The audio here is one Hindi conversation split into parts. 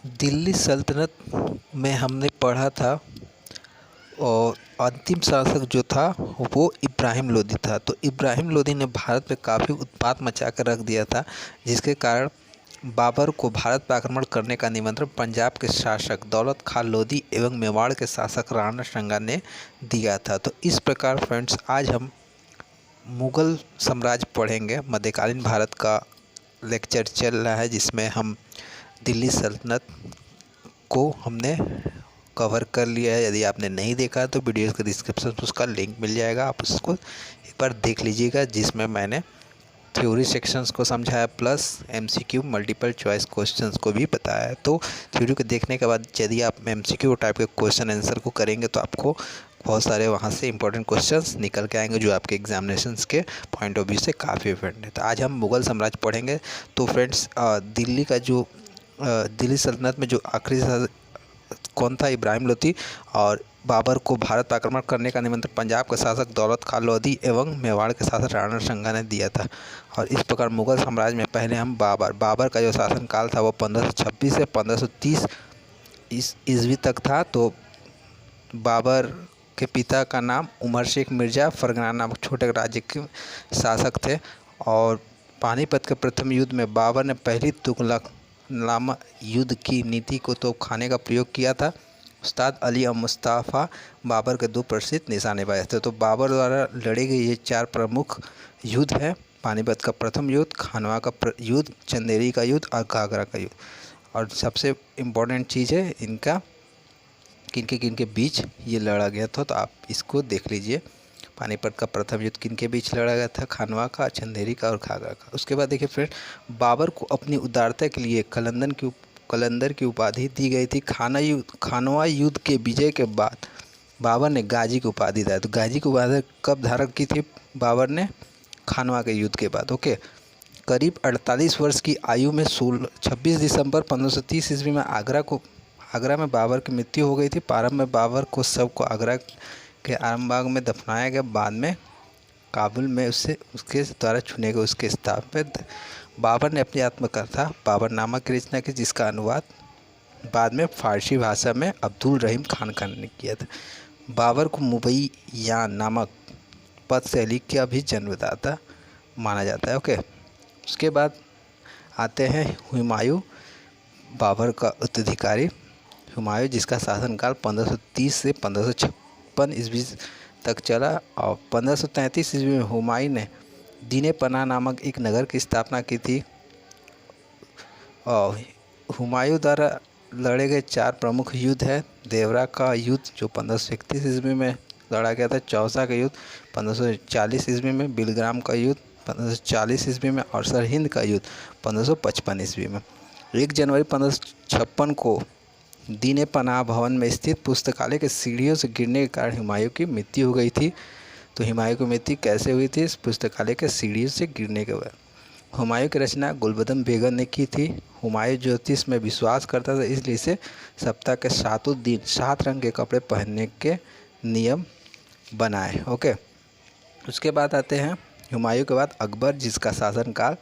दिल्ली सल्तनत में हमने पढ़ा था और अंतिम शासक जो था वो इब्राहिम लोदी था। तो इब्राहिम लोदी ने भारत में काफ़ी उत्पात मचा कर रख दिया था, जिसके कारण बाबर को भारत पर आक्रमण करने का निमंत्रण पंजाब के शासक दौलत खान लोदी एवं मेवाड़ के शासक राणा सांगा ने दिया था। तो इस प्रकार फ्रेंड्स, आज हम मुग़ल साम्राज्य पढ़ेंगे। मध्यकालीन भारत का लेक्चर चल रहा है, जिसमें हम दिल्ली सल्तनत को हमने कवर कर लिया है। यदि आपने नहीं देखा तो वीडियो के डिस्क्रिप्शन में उसका लिंक मिल जाएगा, आप उसको एक बार देख लीजिएगा, जिसमें मैंने थ्योरी सेक्शंस को समझाया plus MCQ multiple choice questions को भी बताया है। तो थ्योरी को देखने के बाद यदि आप एमसीक्यू टाइप के क्वेश्चन आंसर को करेंगे तो आपको बहुत सारे वहाँ से इंपॉर्टेंट क्वेश्चंस निकल के आएंगे, जो आपके एग्जामिनेशंस के पॉइंट ऑफ व्यू से काफ़ी इम्पोर्टेंट है। तो आज हम मुग़ल साम्राज्य पढ़ेंगे। तो फ्रेंड्स, दिल्ली सल्तनत में जो आखिरी कौन था? इब्राहिम लोदी। और बाबर को भारत पर आक्रमण करने का निमंत्रण पंजाब के शासक दौलत खान लोदी एवं मेवाड़ के शासक राणा सांगा ने दिया था। और इस प्रकार मुग़ल साम्राज्य में पहले हम बाबर का जो शासनकाल था वो 1526 से 1530 ईस्वी तक था। तो बाबर के पिता का नाम उमर शेख मिर्ज़ा फरगना नामक छोटे राज्य के शासक थे। और पानीपत के प्रथम युद्ध में बाबर ने पहली तुगलकनामा युद्ध की नीति को तोपखाने का प्रयोग किया था। उस्ताद अली और मुस्तफ़ा बाबर के दो प्रसिद्ध निशानेबाज थे। तो बाबर द्वारा लड़े गए ये 4 प्रमुख युद्ध हैं: पानीपत का प्रथम युद्ध, खानवा का युद्ध, चंदेरी का युद्ध और घाघरा का युद्ध। और सबसे इम्पोर्टेंट चीज़ है इनका किनके बीच ये लड़ा गया था, तो आप इसको देख लीजिए। पानीपत का प्रथम युद्ध किनके बीच लड़ा गया था? खानवा का, चंदेरी का और घाघरा का। उसके बाद देखिए फ्रेंड, बाबर को अपनी उदारता के लिए कलंदर की उपाधि दी गई थी। खानवा युद्ध के विजय के बाद बाबर ने गाजी की उपाधि दी। तो गाजी की उपाधि कब धारण की थी बाबर ने? खानवा के युद्ध के बाद। ओके। करीब 48 वर्ष की आयु में 26 दिसंबर 1530 ईस्वी में आगरा में बाबर की मृत्यु हो गई थी। प्रारंभ में बाबर को शव को आगरा के आरामबाग में दफनाया गया। बाद में काबुल में उसके द्वारा चुने गए उसके स्थान पर बाबर ने अपनी आत्मकथा बाबरनामा की रचना की, जिसका अनुवाद बाद में फारसी भाषा में अब्दुल रहीम खान ने किया था। बाबर को मुबैयान नामक पद शैली का भी जन्मदाता माना जाता है। ओके। उसके बाद आते हैं हुमायूं, बाबर का उत्तराधिकारी हुमायूं, जिसका शासनकाल 1530 से 1556 ईस्वी तक चला। और 1533 ईस्वी में हुमायूं ने दीने पनाह नामक एक नगर की स्थापना की थी। और हुमायूं द्वारा लड़े गए 4 प्रमुख युद्ध है: देवरा का युद्ध जो 1531 ईस्वी में लड़ा गया था, चौसा का युद्ध 1540 ईस्वी में, बिलग्राम का युद्ध 1540 ईस्वी में और सरहिंद का युद्ध 1555 ईस्वी में। 1 जनवरी 1556 को दीने पनाह भवन में स्थित पुस्तकालय के सीढ़ियों से गिरने के कारण हुमायूं की मृत्यु हो गई थी। तो हुमायूं की मृत्यु कैसे हुई थी? इस पुस्तकालय के सीढ़ियों से गिरने के बाद। हुमायूं की रचना गुलबदन बेगम ने की थी। हुमायूं ज्योतिष में विश्वास करता था, इसलिए इसे सप्ताह के 7 दिन 7 रंग के कपड़े पहनने के नियम बनाए। ओके। उसके बाद आते हैं हुमायूं के बाद अकबर, जिसका शासनकाल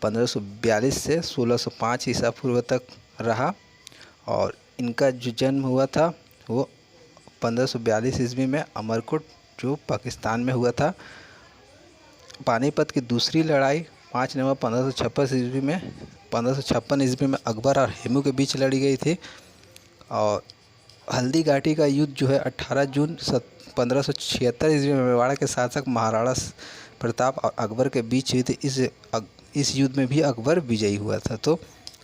1542 से 1605 ईसा पूर्व तक रहा। और इनका जो जन्म हुआ था वो 1542 ईस्वी में अमरकोट जो पाकिस्तान में हुआ था। पानीपत की दूसरी लड़ाई 5 नवंबर 1556 ईस्वी में अकबर और हेमू के बीच लड़ी गई थी। और हल्दी घाटी का युद्ध जो है 18 जून 1576 ईस्वी में मेवाड़ के शासक महाराणा प्रताप और अकबर के बीच हुई थी। इस युद्ध में भी अकबर विजयी हुआ था। तो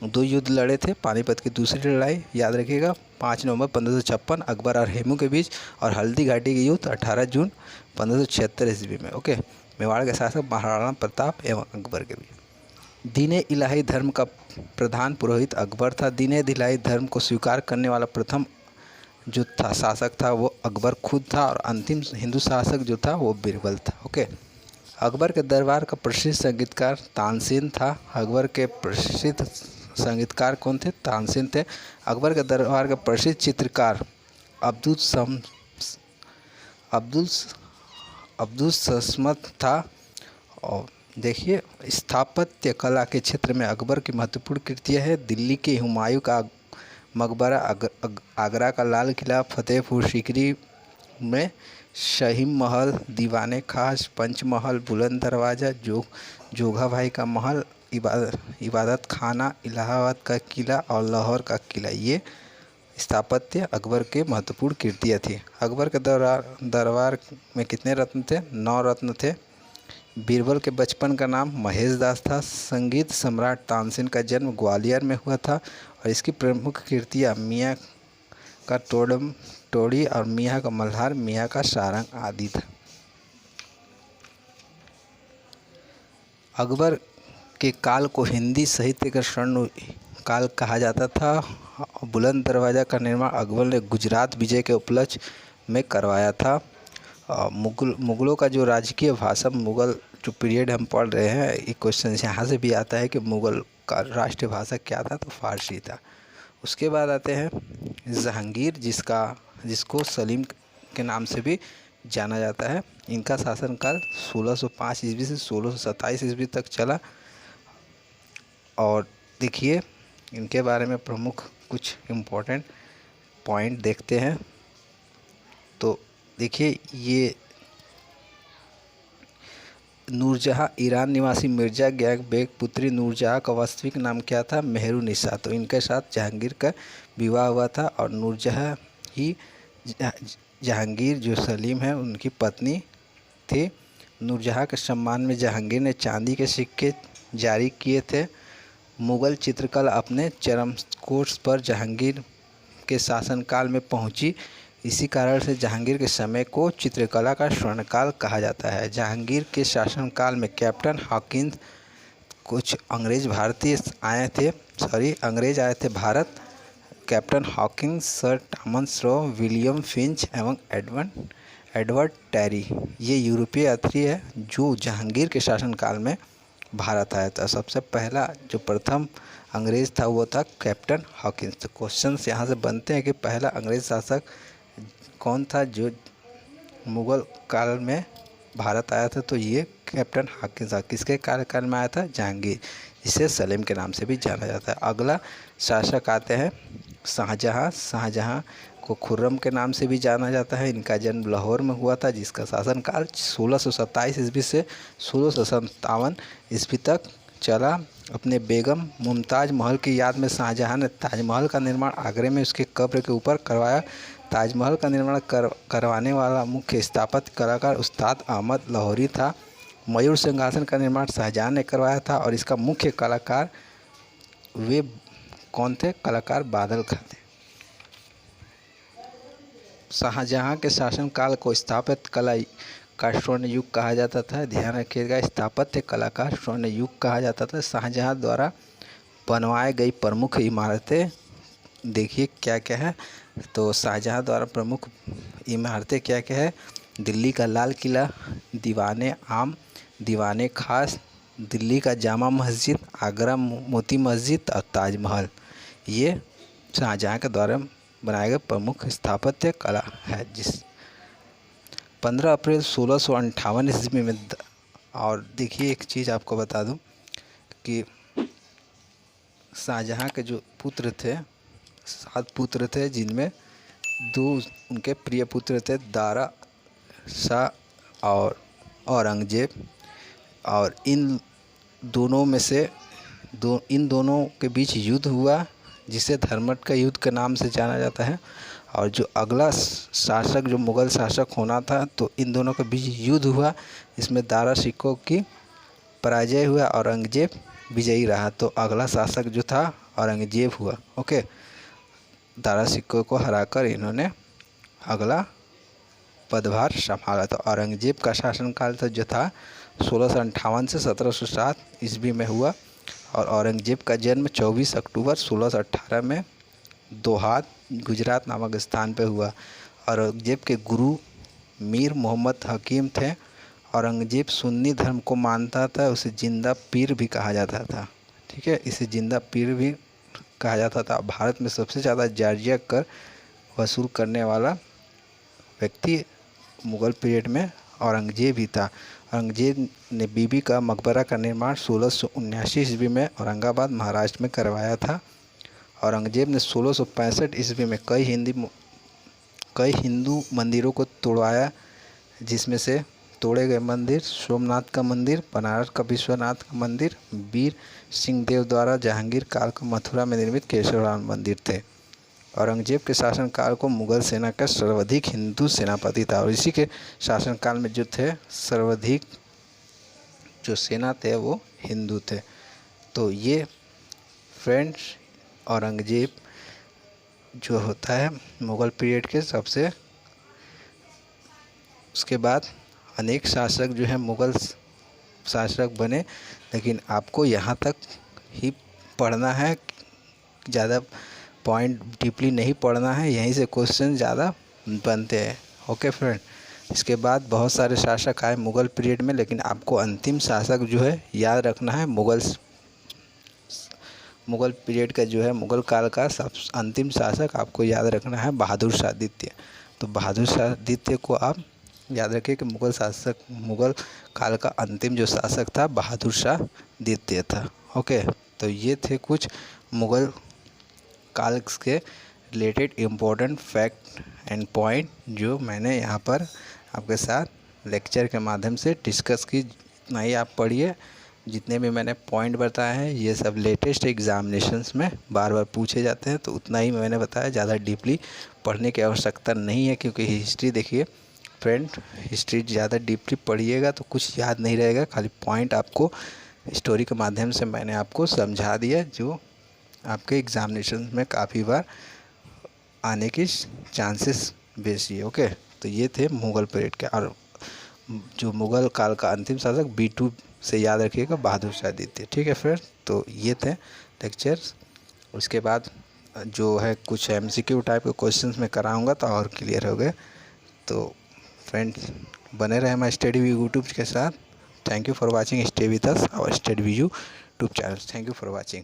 2 युद्ध लड़े थे। पानीपत की दूसरी लड़ाई याद रखिएगा 5 नवंबर 1556 अकबर और हेमू के बीच, और हल्दी घाटी के युद्ध 18 जून 1576 ईस्वी में। ओके। मेवाड़ के शासक महाराणा प्रताप एवं अकबर के बीच। दीन इलाही धर्म का प्रधान पुरोहित अकबर था। दीन इलाही धर्म को स्वीकार करने वाला प्रथम जो था शासक था वो अकबर खुद था। और अंतिम हिंदू शासक जो था वो बीरबल था। ओके। अकबर के दरबार का प्रसिद्ध संगीतकार तानसेन था। अकबर के प्रसिद्ध संगीतकार कौन थे? तानसेन थे। अकबर के दरबार का प्रसिद्ध चित्रकार अब्दुल समद था। और देखिए, स्थापत्य कला के क्षेत्र में अकबर की महत्वपूर्ण कृतियाँ है। दिल्ली के हुमायूं का मकबरा, आगरा का लाल किला, फतेहपुर सीकरी में शाही महल, दीवाने खास, पंचमहल, बुलंद दरवाज़ा, जोगा भाई का महल, इबादत खाना, इलाहाबाद का किला और लाहौर का किला, ये स्थापत्य अकबर के महत्वपूर्ण कृतियाँ थी। अकबर के दरबार में कितने रत्न थे? 9 रत्न थे। बीरबल के बचपन का नाम महेश दास था। संगीत सम्राट तानसेन का जन्म ग्वालियर में हुआ था और इसकी प्रमुख कृतियाँ मियाँ का टोड़ी और मियाँ का मल्हार, मियाँ का सारंग आदि था। अकबर के काल को हिंदी साहित्य का स्वर्ण काल कहा जाता था। बुलंद दरवाज़ा का निर्माण अकबर ने गुजरात विजय के उपलक्ष्य में करवाया था। मुग़लों का जो राजकीय भाषा, मुग़ल जो पीरियड हम पढ़ रहे हैं, ये क्वेश्चन यहाँ से भी आता है कि मुग़ल का राष्ट्रीय भाषा क्या था? तो फारसी था। उसके बाद आते हैं जहांगीर, जिसको सलीम के नाम से भी जाना जाता है। इनका शासनकाल 1605 ईस्वी से 1627 ईस्वी तक चला। और देखिए इनके बारे में प्रमुख कुछ इम्पोर्टेंट पॉइंट देखते हैं। तो देखिए, ये नूरजहाँ ईरान निवासी मिर्ज़ा ग्याग बेग पुत्री नूरजहाँ का वास्तविक नाम क्या था? मेहरुनिसा। तो इनके साथ जहांगीर का विवाह हुआ था और नूरजहाँ ही जहांगीर जो सलीम है उनकी पत्नी थी। नूरजहाँ के सम्मान में जहांगीर ने चांदी के सिक्के जारी किए थे। मुग़ल चित्रकला अपने चरम कोर्स पर जहांगीर के शासनकाल में पहुंची। इसी कारण से जहांगीर के समय को चित्रकला का स्वर्णकाल कहा जाता है। जहांगीर के शासनकाल में कैप्टन हॉकिंस, कुछ अंग्रेज आए थे Bharat. Captain Hawkins, sir Thomas Roe, William Finch एवं एडवर्ड टेरी, ये यूरोपीय यात्री है जो जहांगीर के शासनकाल में भारत आया था। सबसे पहला जो प्रथम अंग्रेज़ था वो था कैप्टन हॉकिंस। तो क्वेश्चंस यहाँ से बनते हैं कि पहला अंग्रेज़ शासक कौन था जो मुग़ल काल में भारत आया था? तो ये कैप्टन हॉकिंस था। किसके कार्यकाल में आया था? जहांगीर, जिसे सलीम के नाम से भी जाना जाता है। अगला शासक आते हैं शाहजहाँ। शाहजहाँ को खुर्रम के नाम से भी जाना जाता है। इनका जन्म लाहौर में हुआ था, जिसका शासनकाल 1627 ईस्वी से 1657 ईस्वी तक चला। अपने बेगम मुमताज़ महल की याद में शाहजहाँ ने ताजमहल का निर्माण आगरे में उसके कब्र के ऊपर करवाया। ताजमहल का निर्माण करवाने वाला मुख्य स्थापत्य कलाकार उस्ताद अहमद लाहौरी था। मयूर सिंहासन का निर्माण शाहजहाँ ने करवाया था और इसका मुख्य कलाकार वे कौन थे? कलाकार बादल खां थे। शाहजहाँ के शासनकाल को स्थापत्य कला का स्वर्ण युग कहा जाता था। ध्यान रखिएगा, स्थापत्य कला का स्वर्ण युग कहा जाता था। शाहजहाँ द्वारा बनवाई गई प्रमुख इमारतें देखिए क्या क्या है। तो शाहजहाँ द्वारा प्रमुख इमारतें क्या क्या है? दिल्ली का लाल किला, दीवाने आम, दीवाने खास, दिल्ली का जामा मस्जिद, आगरा मोती मस्जिद और ताजमहल, ये शाहजहाँ के द्वारा बनाए गए प्रमुख स्थापत्य कला है। 15 अप्रैल 1658 ईस्वी में और देखिए एक चीज़ आपको बता दूं कि शाहजहाँ के जो पुत्र थे, 7 पुत्र थे, जिनमें 2 उनके प्रिय पुत्र थे, दारा शाह और औरंगजेब। और इन दोनों के बीच युद्ध हुआ, जिसे धर्मट का युद्ध के नाम से जाना जाता है। और जो अगला शासक जो मुग़ल शासक होना था, तो इन दोनों के बीच युद्ध हुआ। इसमें दारा शिकोह की पराजय हुआ, औरंगजेब विजयी रहा। तो अगला शासक जो था औरंगजेब हुआ। ओके, दारा शिकोह को हराकर इन्होंने अगला पदभार संभाला। तो औरंगजेब का शासनकाल जो था 1658 से 1707 ईस्वी में हुआ। और औरंगजेब का जन्म 24 अक्टूबर 1618 में दोहात, गुजरात नामक स्थान पर हुआ। औरंगजेब के गुरु मीर मोहम्मद हकीम थे। औरंगजेब सुन्नी धर्म को मानता था। उसे जिंदा पीर भी कहा जाता था। ठीक है, इसे जिंदा पीर भी कहा जाता था। भारत में सबसे ज़्यादा जाजिया कर वसूल करने वाला व्यक्ति मुग़ल पीरियड में औरंगजेब ही था। औरंगजेब ने बीबी का मकबरा का निर्माण 1679 ईस्वी में औरंगाबाद महाराष्ट्र में करवाया था। औरंगजेब ने 1665 ईस्वी में कई हिंदू मंदिरों को तोड़वाया, जिसमें से तोड़े गए मंदिर सोमनाथ का मंदिर, बनारस का विश्वनाथ का मंदिर, वीर सिंहदेव द्वारा जहांगीर काल का मथुरा में निर्मित केशवराम मंदिर थे। औरंगजेब के शासनकाल को मुगल सेना का सर्वाधिक हिंदू सेनापति था, और इसी के शासनकाल में जो थे सर्वाधिक जो सेना थे वो हिंदू थे। तो ये फ्रेंड्स औरंगजेब जो होता है मुग़ल पीरियड के सबसे, उसके बाद अनेक शासक जो है मुग़ल शासक बने, लेकिन आपको यहाँ तक ही पढ़ना है, ज़्यादा पॉइंट डीपली नहीं पढ़ना है, यहीं से क्वेश्चन ज़्यादा बनते हैं। ओके फ्रेंड, इसके बाद बहुत सारे शासक आए मुग़ल पीरियड में, लेकिन आपको अंतिम शासक जो है याद रखना है, मुग़ल पीरियड का जो है मुग़ल काल का सब अंतिम शासक आपको याद रखना है बहादुर शाह द्वितीय। तो बहादुर शाह द्वितीय को आप याद रखिए कि मुग़ल काल का अंतिम जो शासक था बहादुर शाह द्वितीय था। ओके, तो ये थे कुछ मुग़ल काल के related important fact and point जो मैंने यहाँ पर आपके साथ लेक्चर के माध्यम से डिस्कस की। इतना ही आप पढ़िए, जितने भी मैंने पॉइंट बताए हैं ये सब लेटेस्ट एग्जामिनेशंस में बार बार पूछे जाते हैं, तो उतना ही मैंने बताया, ज़्यादा डीपली पढ़ने की आवश्यकता नहीं है। क्योंकि हिस्ट्री देखिए फ्रेंड, हिस्ट्री ज़्यादा डीपली पढ़िएगा तो कुछ याद नहीं रहेगा, खाली पॉइंट आपको स्टोरी के माध्यम से मैंने आपको समझा दिया, जो आपके एग्जामिनेशन में काफ़ी बार आने की चांसेस बेसी है। ओके, तो ये थे मुग़ल पीरियड के, और जो मुग़ल काल का अंतिम शासक B2 से याद रखिएगा बहादुर शाह द्वितीय। ठीक है फ्रेंड, तो ये थे लेक्चर्स। उसके बाद जो है कुछ MCQ टाइप के क्वेश्चंस मैं कराऊंगा तो और क्लियर हो गए। तो फ्रेंड्स बने रहे हमारे स्टडी व्यू यूट्यूब के साथ। Thank you for watching, stay with us our study view YouTube channel. Thank you for watching.